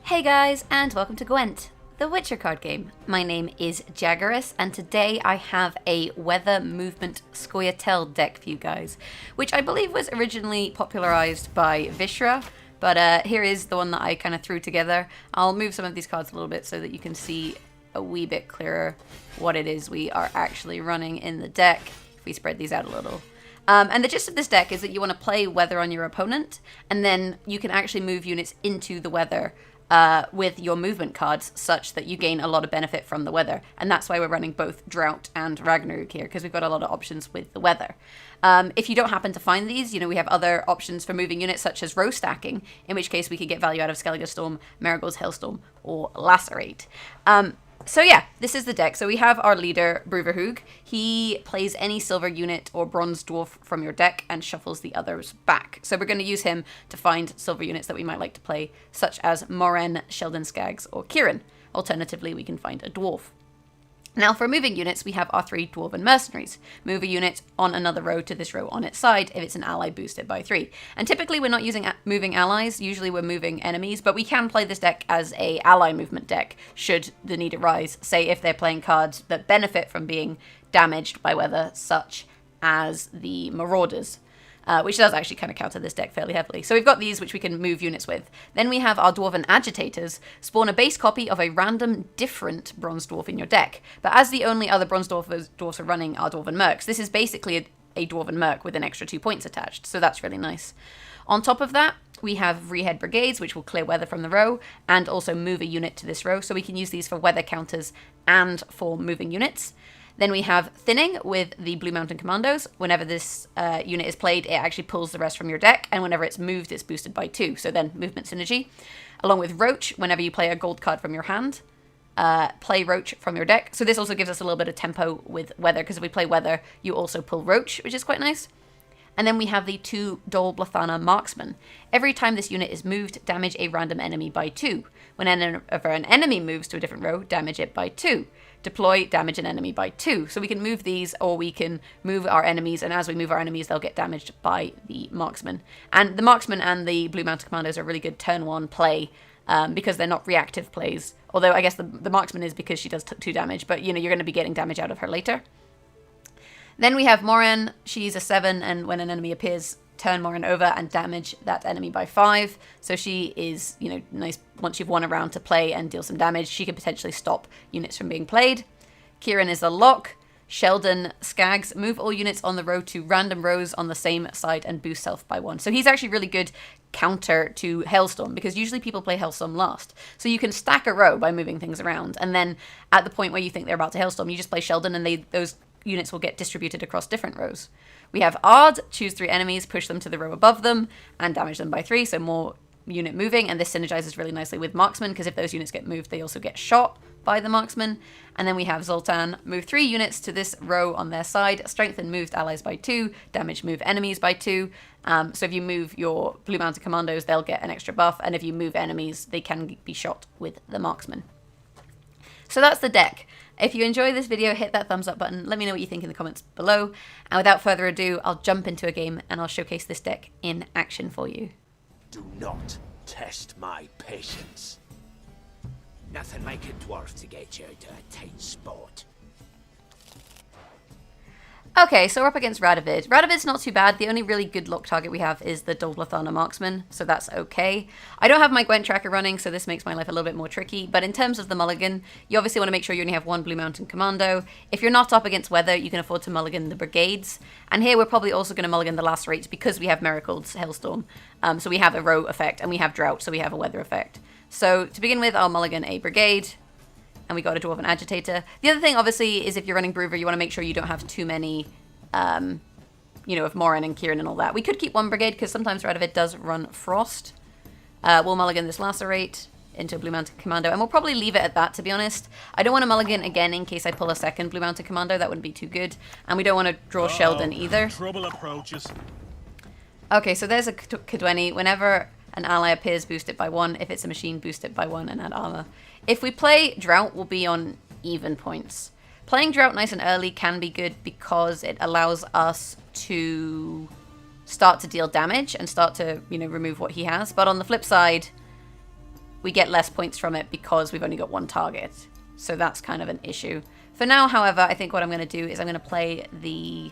Hey guys, and welcome to Gwent, the Witcher card game. My name is Jaggerus, and today I have a weather movement Scoia'tael deck for you guys, which I believe was originally popularized by Vishra, but here is the one that I kind of threw together. I'll move some of these cards a little bit so that you can see a wee bit clearer what it is we are actually running in the deck, if we spread these out a little. And the gist of this deck is that you want to play weather on your opponent, and then you can actually move units into the weather with your movement cards such that you gain a lot of benefit from the weather. And that's why we're running both Drought and Ragnarok here, because we've got a lot of options with the weather. If you don't happen to find these, we have other options for moving units such as row stacking, in which case we could get value out of Skellige Storm, Hailstorm, or Lacerate. So yeah, this is the deck. So we have our leader, Roog. He plays any silver unit or bronze dwarf from your deck and shuffles the others back. So we're going to use him to find silver units that we might like to play, such as Moren, Sheldon Skaggs, or Kieran. Alternatively, we can find a dwarf. Now for moving units, we have our 3 Dwarven Mercenaries. Move a unit on another row to this row on its side if it's an ally boosted by 3. And typically we're not using moving allies, usually we're moving enemies, but we can play this deck as a ally movement deck should the need arise. Say if they're playing cards that benefit from being damaged by weather, such as the Marauders. Which does actually kind of counter this deck fairly heavily. So we've got these which we can move units with. Then we have our Dwarven Agitators. Spawn a base copy of a random different Bronze Dwarf in your deck. But as the only other Bronze Dwarfs are running are Dwarven Mercs, this is basically a Dwarven Merc with an extra 2 points attached. So that's really nice. On top of that, we have Rehead Brigades, which will clear weather from the row, and also move a unit to this row. So we can use these for weather counters and for moving units. Then we have Thinning with the Blue Mountain Commandos. Whenever this unit is played, it actually pulls the rest from your deck, and whenever it's moved, it's boosted by 2, so then movement synergy. Along with Roach, whenever you play a gold card from your hand, play Roach from your deck. So this also gives us a little bit of tempo with weather, because if we play weather, you also pull Roach, which is quite nice. And then we have the 2 Dol Blathana Marksmen. Every time this unit is moved, damage a random enemy by 2. Whenever an enemy moves to a different row, damage it by 2. Deploy, damage an enemy by 2. So we can move these, or we can move our enemies, and as we move our enemies, they'll get damaged by the Marksman. And the Marksman and the Blue Mountain Commandos are really good turn 1 play, because they're not reactive plays. Although I guess the Marksman is because she does 2 damage, but you're going to be getting damage out of her later. Then we have Moren. She's a 7, and when an enemy appears, turn Moren over and damage that enemy by 5. So she is, nice once you've won a round to play and deal some damage. She can potentially stop units from being played. Kieran is a lock. Sheldon Skaggs, move all units on the row to random rows on the same side and boost self by 1. So he's actually really good counter to Hailstorm, because usually people play Hailstorm last. So you can stack a row by moving things around, and then at the point where you think they're about to Hailstorm, you just play Sheldon, and those units will get distributed across different rows. We have Ard, choose 3 enemies, push them to the row above them, and damage them by 3, so more unit moving, and this synergizes really nicely with Marksman, because if those units get moved, they also get shot by the Marksman. And then we have Zoltan, move 3 units to this row on their side, strengthen moved allies by 2, damage move enemies by 2. So if you move your Blue Mountain Commandos, they'll get an extra buff, and if you move enemies, they can be shot with the Marksman. So that's the deck. If you enjoy this video, hit that thumbs up button. Let me know what you think in the comments below. And without further ado, I'll jump into a game and I'll showcase this deck in action for you. Do not test my patience. Nothing like a dwarf to get you to a tight spot. Okay, so we're up against Radovid. Radovid's not too bad. The only really good lock target we have is the Dol Blathana Marksman, so that's okay. I don't have my Gwent tracker running, so this makes my life a little bit more tricky, but in terms of the mulligan, you obviously want to make sure you only have 1 Blue Mountain Commando. If you're not up against weather, you can afford to mulligan the Brigades, and here we're probably also going to mulligan the Lacerates because we have Miracle's Hailstorm. So we have a row effect, and we have Drought, so we have a weather effect. So to begin with, I'll mulligan a Brigade, and we got a Dwarven Agitator. The other thing, obviously, is if you're running Brewer, you want to make sure you don't have too many, of Moren and Kieran and all that. We could keep 1 Brigade, because sometimes Radovid does run Frost. We'll mulligan this Lacerate into a Blue Mountain Commando, and we'll probably leave it at that, to be honest. I don't want to mulligan again in case I pull a second Blue Mountain Commando. That wouldn't be too good. And we don't want to draw Sheldon either. Trouble approaches. Okay, so there's a Kadweni. Whenever an ally appears, boost it by 1. If it's a machine, boost it by 1 and add armor. If we play Drought, we'll be on even points. Playing Drought nice and early can be good because it allows us to start to deal damage and start to, remove what he has. But on the flip side, we get less points from it because we've only got one target. So that's kind of an issue. For now, however, I think what I'm going to do is I'm going to play the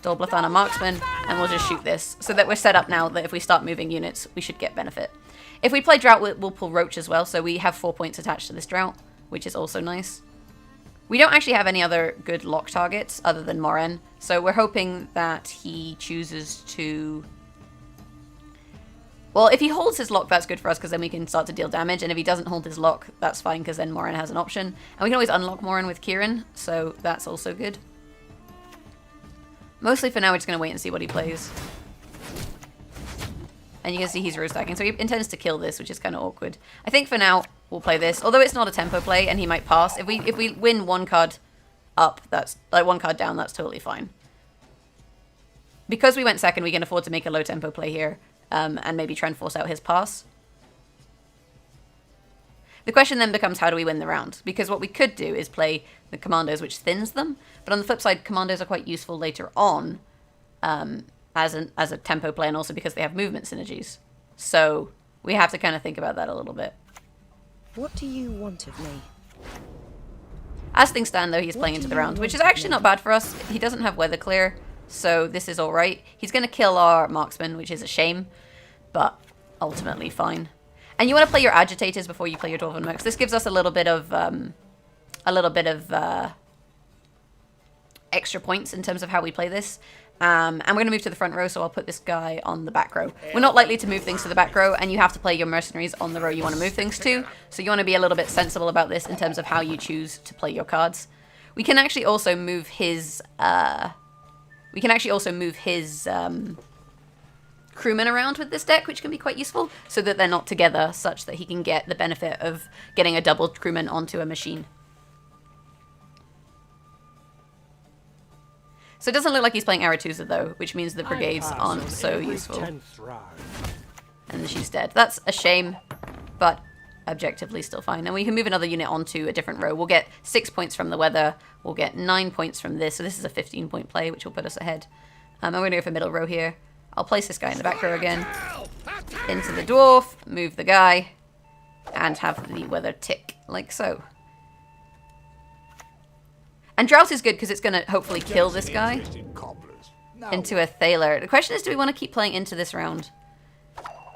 Dolblathana Marksman, and we'll just shoot this, so that we're set up now that if we start moving units, we should get benefit. If we play Drought, we'll pull Roach as well, so we have 4 points attached to this Drought, which is also nice. We don't actually have any other good lock targets other than Moren, so we're hoping that he chooses to... Well, if he holds his lock, that's good for us, because then we can start to deal damage, and if he doesn't hold his lock, that's fine, because then Moren has an option. And we can always unlock Moren with Kieran, so that's also good. Mostly for now, we're just going to wait and see what he plays. And you can see he's row stacking, so he intends to kill this, which is kind of awkward. I think for now, we'll play this, although it's not a tempo play, and he might pass. If we win one card up, that's like one card down, that's totally fine. Because we went second, we can afford to make a low tempo play here. And maybe try and force out his pass. The question then becomes, how do we win the round? Because what we could do is play the commandos, which thins them. But on the flip side, commandos are quite useful later on as a tempo play, and also because they have movement synergies. So we have to kind of think about that a little bit. What do you want of me? As things stand, though, he's playing into the round, which is actually not bad for us. He doesn't have weather clear. So this is alright. He's going to kill our marksman, which is a shame, but ultimately fine. And you want to play your agitators before you play your Dwarven Mercs. This gives us a little bit of extra points in terms of how we play this. And we're going to move to the front row, so I'll put this guy on the back row. We're not likely to move things to the back row, and you have to play your mercenaries on the row you want to move things to. So you want to be a little bit sensible about this in terms of how you choose to play your cards. We can actually also move his... crewmen around with this deck, which can be quite useful, so that they're not together, such that he can get the benefit of getting a double crewman onto a machine. So it doesn't look like he's playing Aretuza, though, which means the brigades aren't so useful. And she's dead. That's a shame, but objectively still fine. And we can move another unit onto a different row. We'll get 6 points from the weather. We'll get 9 points from this. So this is a 15-point play, which will put us ahead. And we're going to go for middle row here. I'll place this guy in the back row again. Into the dwarf, move the guy, and have the weather tick, like so. And Drought is good because it's going to hopefully kill this guy into a Thaler. The question is, do we want to keep playing into this round?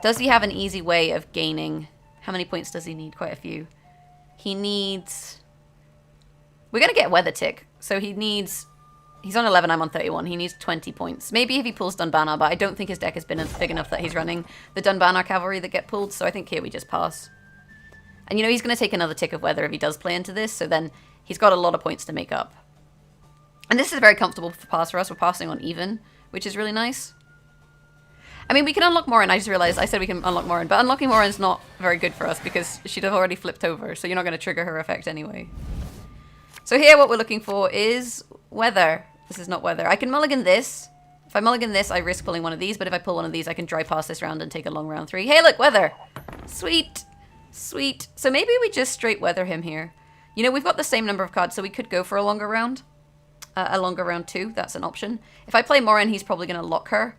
Does he have an easy way of gaining... How many points does he need? Quite a few. He needs... We're going to get weather tick, so he needs... He's on 11, I'm on 31. He needs 20 points. Maybe if he pulls Dunbanner, but I don't think his deck has been big enough that he's running the Dunbanner cavalry that get pulled, so I think here we just pass. And you know, he's going to take another tick of weather if he does play into this, so then he's got a lot of points to make up. And this is very comfortable pass for us. We're passing on even, which is really nice. I mean, we can unlock Morin. I just realized I said we can unlock Morin, but unlocking Morin's not very good for us because she'd have already flipped over, so you're not going to trigger her effect anyway. So here what we're looking for is weather. This is not weather. I can mulligan this. If I mulligan this, I risk pulling one of these, but if I pull one of these, I can dry pass this round and take a long round 3. Hey, look, weather! Sweet! Sweet. So maybe we just straight weather him here. You know, we've got the same number of cards, so we could go for a longer round. A longer round 2, that's an option. If I play Morin, he's probably going to lock her.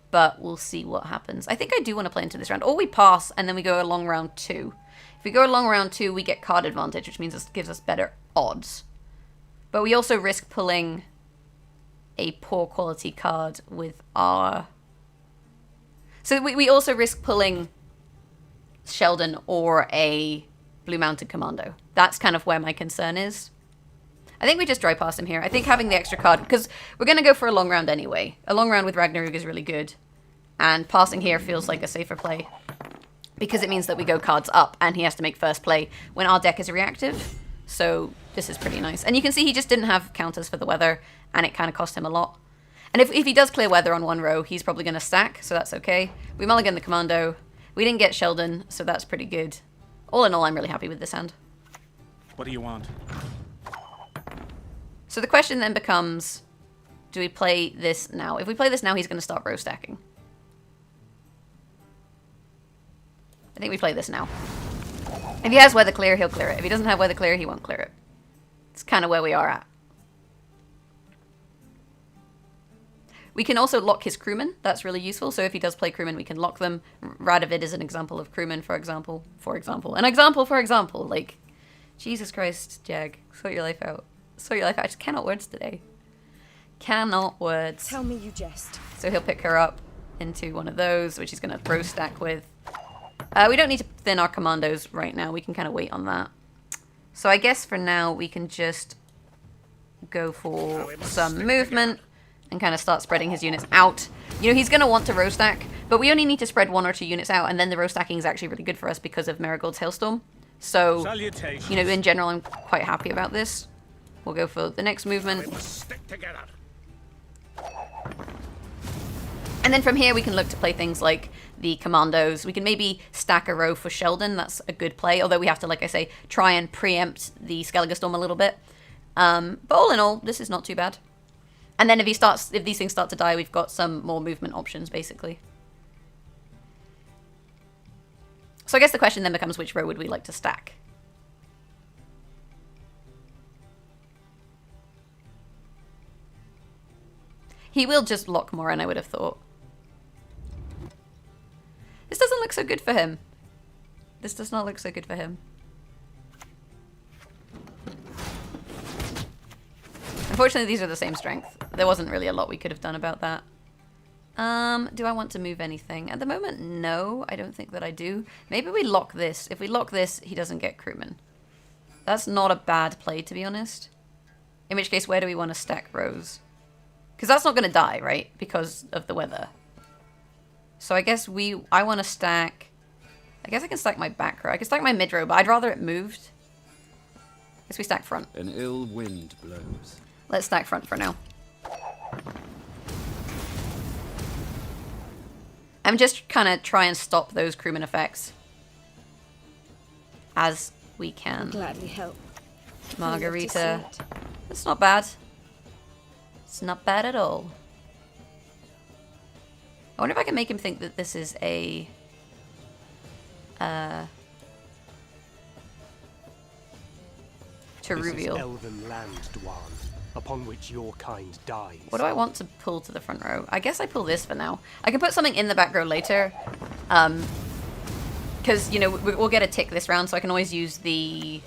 But we'll see what happens. I think I do want to play into this round. Or we pass, and then we go a long round 2. If we go a long round 2, we get card advantage, which means it gives us better odds. But we also risk pulling a poor quality card with our... So we also risk pulling Sheldon or a Blue Mounted Commando. That's kind of where my concern is. I think we just dry pass him here. I think having the extra card, because we're going to go for a long round anyway. A long round with Ragnarok is really good. And passing here feels like a safer play. Because it means that we go cards up, and he has to make first play when our deck is reactive. So this is pretty nice. And you can see he just didn't have counters for the weather, and it kind of cost him a lot. And if he does clear weather on one row, he's probably going to stack, so that's okay. We mulligan the commando. We didn't get Sheldon, so that's pretty good. All in all, I'm really happy with this hand. What do you want? So the question then becomes, do we play this now? If we play this now, he's going to start row stacking. I think we play this now. If he has weather clear, he'll clear it. If he doesn't have weather clear, he won't clear it. It's kind of where we are at. We can also lock his crewmen. That's really useful. So if he does play crewmen, we can lock them. Radovid is an example of crewmen, for example. An example, for example. Like, Jesus Christ, Jag. Sort your life out. Sort your life out. I just cannot words today. Cannot words. Tell me you jest. So he'll pick her up into one of those, which he's going to throw stack with. We don't need to thin our commandos right now. We can kind of wait on that. So I guess for now, we can just go for some movement and kind of start spreading his units out. You know, he's going to want to row stack, but we only need to spread 1 or 2 units out, and then the row stacking is actually really good for us because of Marigold's Hailstorm. So, you know, in general, I'm quite happy about this. We'll go for the next movement. We must stick together. And then from here, we can look to play things like the commandos. We can maybe stack a row for Sheldon. That's a good play, although we have to, like I say, try and preempt the Skellige Storm a little bit. But all in all, this is not too bad. And then if these things start to die, we've got some more movement options, basically. So I guess the question then becomes, which row would we like to stack? He will just lock more in, I would have thought. This doesn't look so good for him. This does not look so good for him. Unfortunately, these are the same strength. There wasn't really a lot we could have done about that. Do I want to move anything? At the moment, no. I don't think that I do. Maybe we lock this. If we lock this, he doesn't get crewmen. That's not a bad play, to be honest. In which case, where do we want to stack rows? Because that's not going to die, right? Because of the weather. So I guess I want to stack... I guess I can stack my back row. I can stack my mid row, but I'd rather it moved. I guess we stack front. An ill wind blows. Let's stack front for now. I'm just kind of try and stop those crewman effects. As we can. Gladly help. Margarita. It's not bad. It's not bad at all. I wonder if I can make him think that this is a... to reveal. This is elven land, Dwan, upon which your kind dies. What do I want to pull to the front row? I guess I pull this for now. I can put something in the back row later. Because, you know, we'll get a tick this round, so I can always use the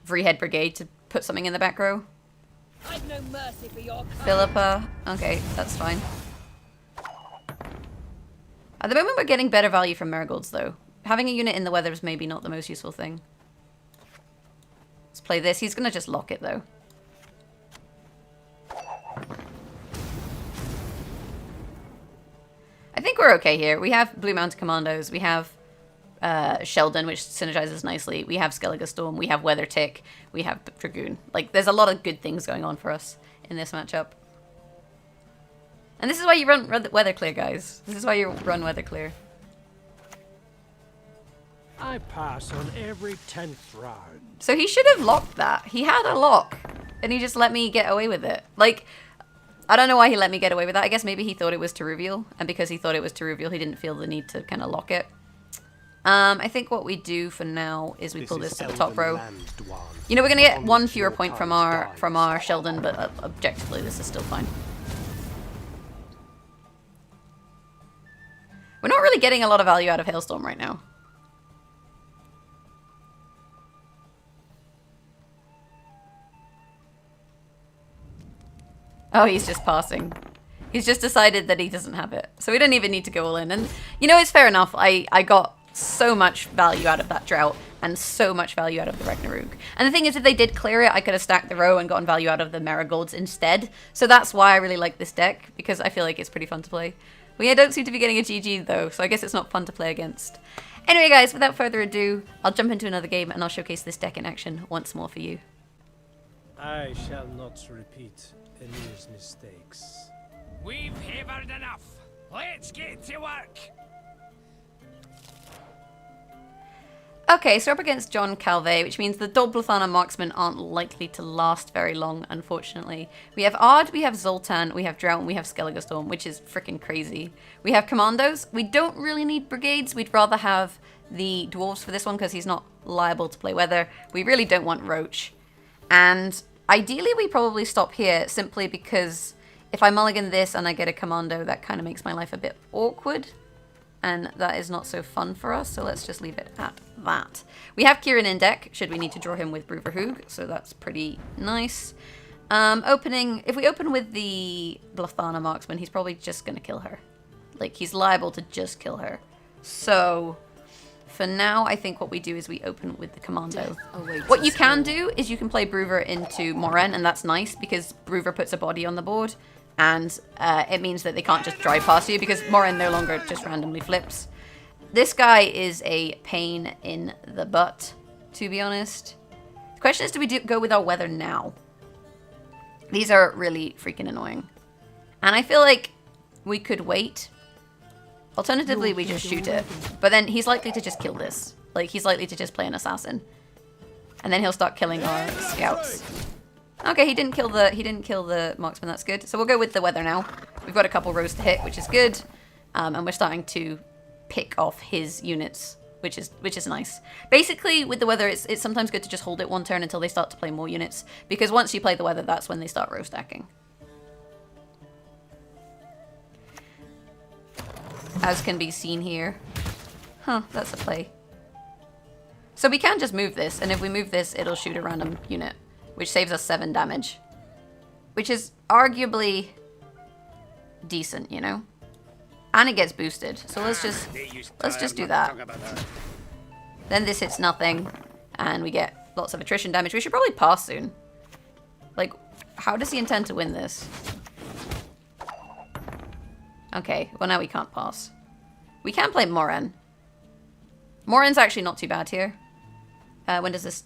Vreehead Brigade to put something in the back row. I've no mercy for your kind. Philippa. Okay, that's fine. At the moment, we're getting better value from Marigolds, though. Having a unit in the weather is maybe not the most useful thing. Let's play this. He's going to just lock it, though. I think we're okay here. We have Blue Mountain Commandos. We have Sheldon, which synergizes nicely. We have Skellige Storm. We have Weather Tick. We have Dragoon. Like, there's a lot of good things going on for us in this matchup. And this is why you run Weather Clear, guys. This is why you run Weather Clear. I pass on every 10th round. So he should have locked that. He had a lock, and he just let me get away with it. Like, I don't know why he let me get away with that. I guess maybe he thought it was to reveal, and because he thought it was to reveal, he didn't feel the need to kind of lock it. I think what we do for now is we pull this to the top row. You know, we're gonna get one fewer point from our Sheldon, but objectively, this is still fine. We're not really getting a lot of value out of Hailstorm right now. Oh, he's just passing. He's just decided that he doesn't have it. So we don't even need to go all in. And, you know, it's fair enough. I got so much value out of that Drought and so much value out of the Roog. And the thing is, if they did clear it, I could have stacked the row and gotten value out of the Marigolds instead. So that's why I really like this deck, because I feel like it's pretty fun to play. We don't seem to be getting a GG, though, so I guess it's not fun to play against. Anyway, guys, without further ado, I'll jump into another game and I'll showcase this deck in action once more for you. I shall not repeat Emir's mistakes. We've havered enough. Let's get to work. Okay, so we're up against John Calveit, which means the Doblathana marksmen aren't likely to last very long, unfortunately. We have Ard, we have Zoltan, we have Drought, and we have Skellige Storm, which is freaking crazy. We have commandos. We don't really need brigades. We'd rather have the dwarves for this one because he's not liable to play weather. We really don't want Roach. And ideally, we probably stop here simply because if I mulligan this and I get a commando, that kind of makes my life a bit awkward. And that is not so fun for us, so let's just leave it at that. We have Kieran in deck, should we need to draw him with Roog, so that's pretty nice. If we open with the Blathana Marksman, he's probably just going to kill her. Like, he's liable to just kill her. So, for now, I think what we do is we open with the Commando. What you can do is you can play Brewer into Moren, and that's nice, because Brewer puts a body on the board. And it means that they can't just drive past you because Morin no longer just randomly flips. This guy is a pain in the butt, to be honest. The question is, do we go with our weather now? These are really freaking annoying. And I feel like we could wait. Alternatively, we just shoot it. But then he's likely to just kill this. Like, he's likely to just play an assassin. And then he'll start killing our scouts. Okay, he didn't kill the marksman. That's good. So we'll go with the weather now. We've got a couple rows to hit, which is good, and we're starting to pick off his units, which is nice. Basically, with the weather, it's sometimes good to just hold it one turn until they start to play more units, because once you play the weather, that's when they start row stacking. As can be seen here. Huh, that's a play. So we can just move this, and if we move this, it'll shoot a random unit, which saves us 7 damage. Which is arguably decent, you know? And it gets boosted. So let's just do that. Then this hits nothing, and we get lots of attrition damage. We should probably pass soon. Like, how does he intend to win this? Okay, well now we can't pass. We can play Moren. Moren's actually not too bad here. When does this...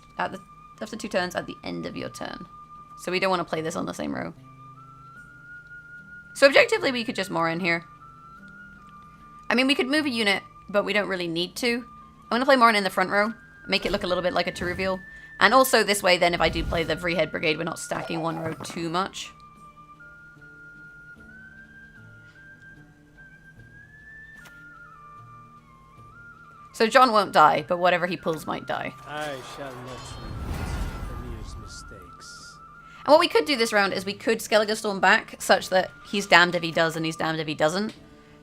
After 2 turns at the end of your turn. So we don't want to play this on the same row. So objectively, we could just Morin here. I mean, we could move a unit, but we don't really need to. I'm going to play Morin in the front row. Make it look a little bit like a Teruvial. And also this way, then, if I do play the Vreehead Brigade, we're not stacking one row too much. So John won't die, but whatever he pulls might die. I shall not repeat Amir's mistakes. And what we could do this round is we could Skellige Storm back, such that he's damned if he does and he's damned if he doesn't.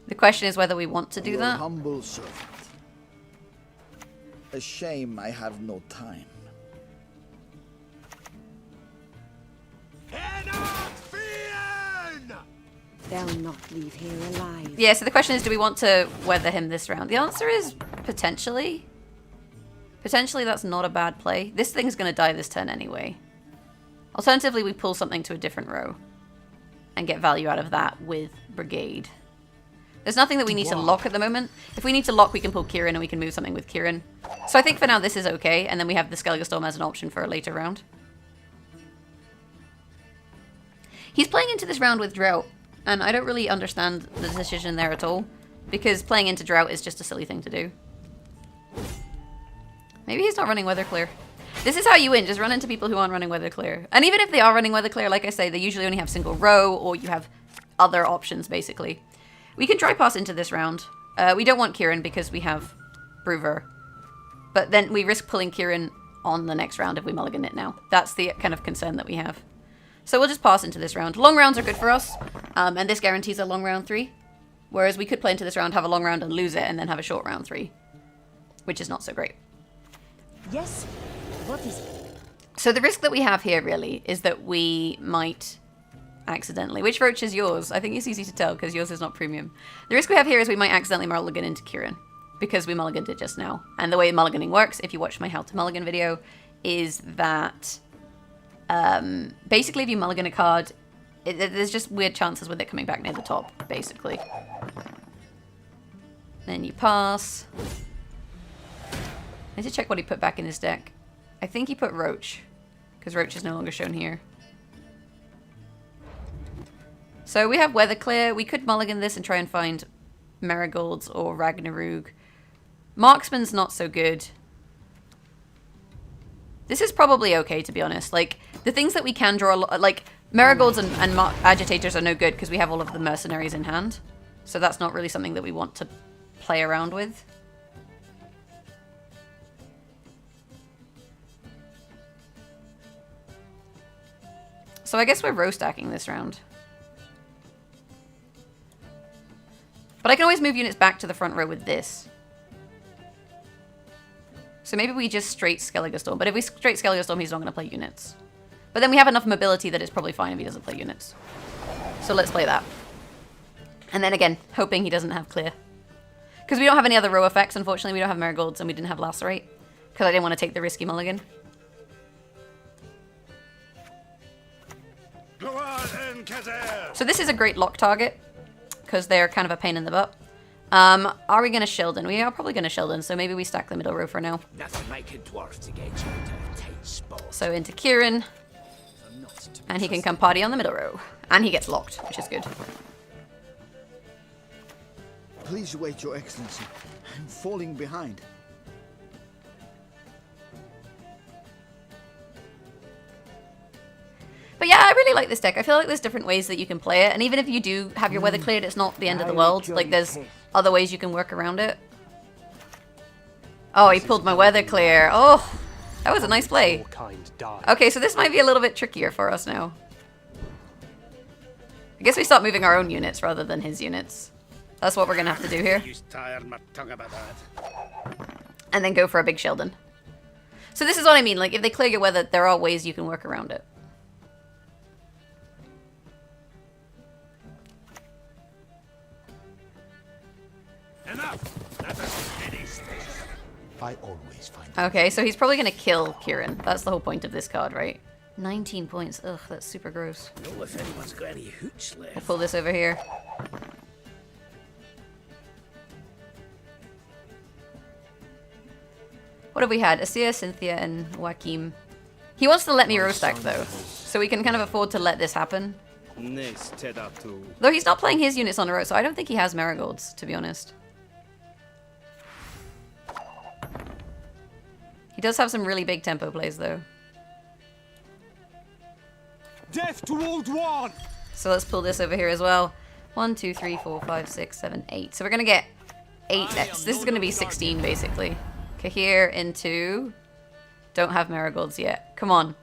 The question is whether we want to do Your that. humble servant. A shame I have no time. They'll not leave here alive. Yeah, so the question is, do we want to weather him this round? The answer is potentially. Potentially that's not a bad play. This thing's going to die this turn anyway. Alternatively, we pull something to a different row and get value out of that with Brigade. There's nothing that we need to lock at the moment. If we need to lock, we can pull Kieran and we can move something with Kieran. So I think for now this is okay, and then we have the Skellige Storm as an option for a later round. He's playing into this round with Drought, and I don't really understand the decision there at all, because playing into Drought is just a silly thing to do. Maybe he's not running Weather Clear. This is how you win, just run into people who aren't running Weather Clear. And even if they are running Weather Clear, like I say, they usually only have single row, or you have other options, basically. We can dry pass into this round. We don't want Kieran because we have Brewer. But then we risk pulling Kieran on the next round if we mulligan it now. That's the kind of concern that we have. So we'll just pass into this round. Long rounds are good for us, and this guarantees a long round 3. Whereas we could play into this round, have a long round and lose it, and then have a short round 3. Which is not so great. Yes? What is it? So the risk that we have here, really, is that we might accidentally... Which roach is yours? I think it's easy to tell, because yours is not premium. The risk we have here is we might accidentally mulligan into Kieran, because we mulliganed it just now. And the way mulliganing works, if you watch my How to Mulligan video, is that... basically, if you mulligan a card, there's just weird chances with it coming back near the top, basically. Then you pass. I need to check what he put back in his deck. I think he put Roach, because Roach is no longer shown here. So we have Weather Clear. We could mulligan this and try and find Marigolds or Ragnarug. Marksman's not so good. This is probably okay, to be honest. Like, the things that we can draw, like, Marigolds and Agitators are no good because we have all of the mercenaries in hand. So that's not really something that we want to play around with. So I guess we're row stacking this round. But I can always move units back to the front row with this. So maybe we just straight Skellige Storm. But if we straight Skellige Storm, he's not going to play units. But then we have enough mobility that it's probably fine if he doesn't play units. So let's play that. And then again, hoping he doesn't have clear. Because we don't have any other row effects, unfortunately. We don't have marigolds and we didn't have lacerate. Because I didn't want to take the risky mulligan. So this is a great lock target. Because they're kind of a pain in the butt. Are we going to Sheldon? We are probably going to Sheldon, so maybe we stack the middle row for now. Nothing like a dwarf to get you into a tight spot. So into Kieran. And he can come party on the middle row. And he gets locked, which is good. Please wait, Your Excellency. I'm falling behind. But yeah, I really like this deck. I feel like there's different ways that you can play it. And even if you do have your weather cleared, it's not the end of the world. Like, there's other ways you can work around it. Oh, he pulled my weather clear. Oh, that was a nice play. Okay, so this might be a little bit trickier for us now. I guess we start moving our own units rather than his units. That's what we're going to have to do here. And then go for a big Sheldon. So this is what I mean. Like, if they clear your weather, there are ways you can work around it. I always find Okay, so he's probably going to kill Kieran. That's the whole point of this card, right? 19 points. Ugh, that's super gross. know if anyone's got any hooch left. We'll pull this over here. What have we had? Asia, Cynthia, and Joachim. He wants to let me row stack, though. So we can kind of afford to let this happen. Though he's not playing his units on a row, so I don't think he has marigolds, to be honest. He does have some really big tempo plays, though. Death to Old One! So let's pull this over here as well. 1, 2, 3, 4, 5, 6, 7, 8. So we're going to get 8 decks. This is going to be 16, basically. Kahir into... Don't have marigolds yet. Come on.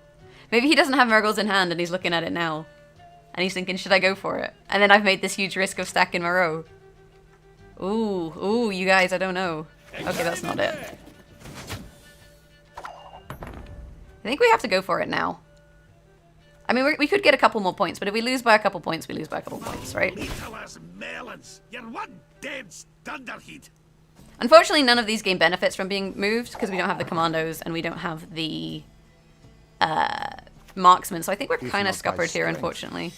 Maybe he doesn't have marigolds in hand and he's looking at it now. And he's thinking, should I go for it? And then I've made this huge risk of stacking my row. Ooh, you guys, I don't know. Okay, that's not it. I think we have to go for it now. I mean, we could get a couple more points, but if we lose by a couple points, we lose by a couple points, right? Unfortunately, none of these gain benefits from being moved, because we don't have the commandos and we don't have the marksman, so I think we're kind of scuppered here, unfortunately.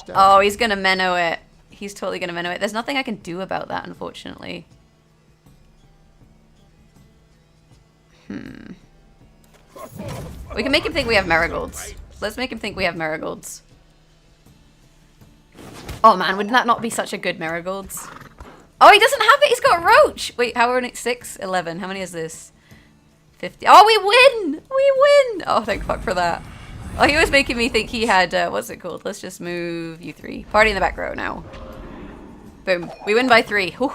Oh, he's going to Menno it. He's totally going to Menno it. There's nothing I can do about that, unfortunately. We can make him think we have marigolds. Let's make him think we have marigolds. Oh man, would that not be such a good marigolds? Oh, he doesn't have it. He's got roach. Wait, how many? 6, 11. How many is this? 50. Oh, we win. We win. Oh, thank fuck for that. Oh, he was making me think he had, what's it called? Let's just move you 3. Party in the back row now. Boom. We win by 3. Whew.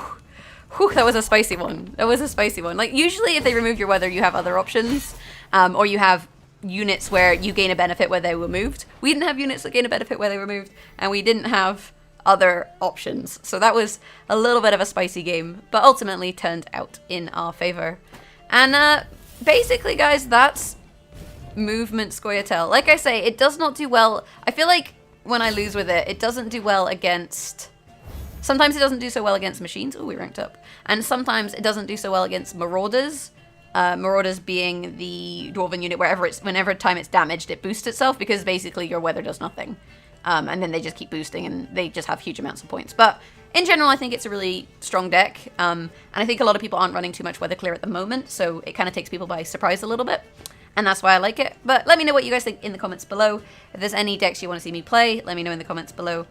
Whew, that was a spicy one. That was a spicy one. Like, usually if they remove your weather, you have other options. Or you have units where you gain a benefit where they were moved. We didn't have units that gain a benefit where they were moved. And we didn't have other options. So that was a little bit of a spicy game. But ultimately turned out in our favor. And basically, guys, that's movement Scoia'tael. Like I say, it does not do well. I feel like when I lose with it, it doesn't do well against... Sometimes it doesn't do so well against machines. Oh, we ranked up. And sometimes it doesn't do so well against marauders. Marauders being the dwarven unit whenever time it's damaged, it boosts itself because basically your weather does nothing. And then they just keep boosting and they just have huge amounts of points. But in general, I think it's a really strong deck. And I think a lot of people aren't running too much weather clear at the moment. So it kind of takes people by surprise a little bit. And that's why I like it. But let me know what you guys think in the comments below. If there's any decks you want to see me play, let me know in the comments below.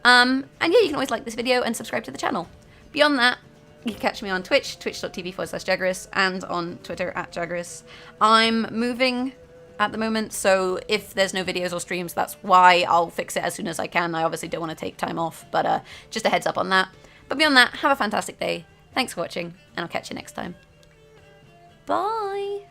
And yeah, you can always like this video and subscribe to the channel. Beyond that, you can catch me on Twitch, twitch.tv/Jaggeris, and on Twitter @Jaggeris. I'm moving at the moment, so if there's no videos or streams, that's why. I'll fix it as soon as I can. I obviously don't want to take time off, but just a heads up on that. But beyond that, have a fantastic day. Thanks for watching, and I'll catch you next time. Bye!